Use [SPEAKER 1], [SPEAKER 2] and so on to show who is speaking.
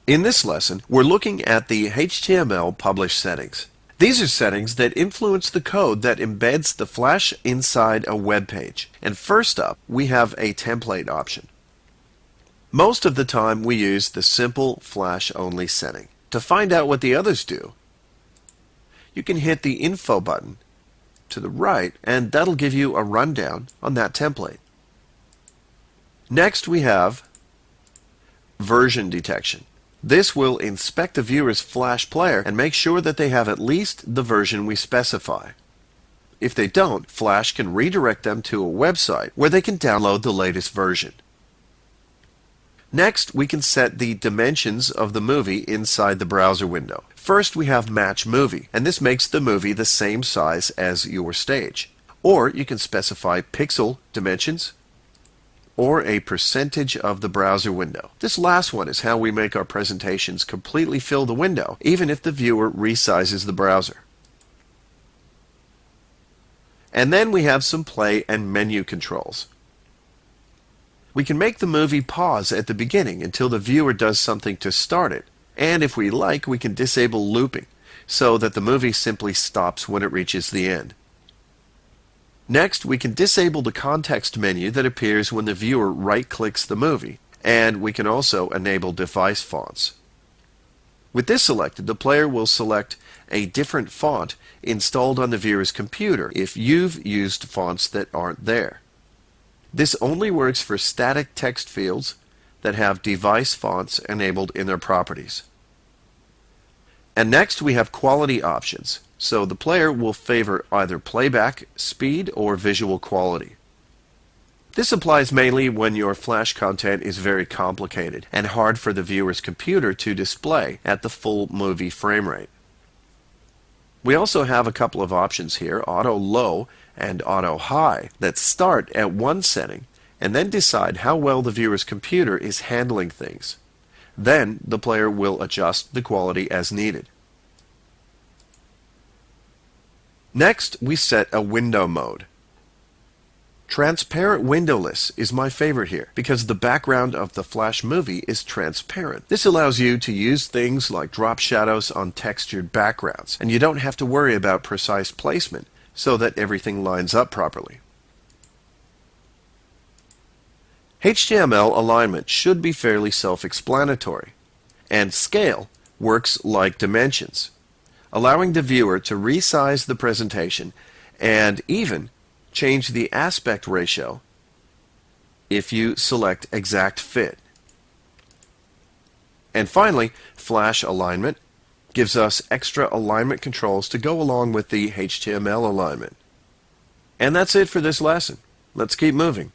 [SPEAKER 1] In this lesson, we're looking at the HTML publish settings. These are settings that influence the code that embeds the Flash inside a web page. And first up, we have a template option. Most of the time, we use the simple Flash only setting. To find out what the others do, you can hit the info button to the right, and that'll give you a rundown on that template. Next, we have version detection. This will inspect the viewer's Flash player and make sure that they have at least the version we specify. If they don't, Flash can redirect them to a website where they can download the latest version. Next, we can set the dimensions of the movie inside the browser window. First, we have Match Movie, and this makes the movie the same size as your stage. Or you can specify pixel dimensions or a percentage of the browser window. This last one is how we make our presentations completely fill the window, even if the viewer resizes the browser. And then we have some play and menu controls. We can make the movie pause at the beginning until the viewer does something to start it. And if we like, we can disable looping so that the movie simply stops when it reaches the end. Next, we can disable the context menu that appears when the viewer right-clicks the movie, and we can also enable device fonts. With this selected, the player will select a different font installed on the viewer's computer if you've used fonts that aren't there. This only works for static text fields that have device fonts enabled in their properties. And next we have quality options, so the player will favor either playback, speed, or visual quality. This applies mainly when your Flash content is very complicated and hard for the viewer's computer to display at the full movie frame rate. We also have a couple of options here, Auto Low and Auto High, that start at one setting and then decide how well the viewer's computer is handling things. Then the player will adjust the quality as needed. Next, we set a window mode. Transparent windowless is my favorite here because the background of the Flash movie is transparent. This allows you to use things like drop shadows on textured backgrounds, and you don't have to worry about precise placement so that everything lines up properly. HTML alignment should be fairly self-explanatory, and scale works like dimensions, allowing the viewer to resize the presentation and even change the aspect ratio if you select exact fit. And finally, Flash alignment gives us extra alignment controls to go along with the HTML alignment. And that's it for this lesson. Let's keep moving.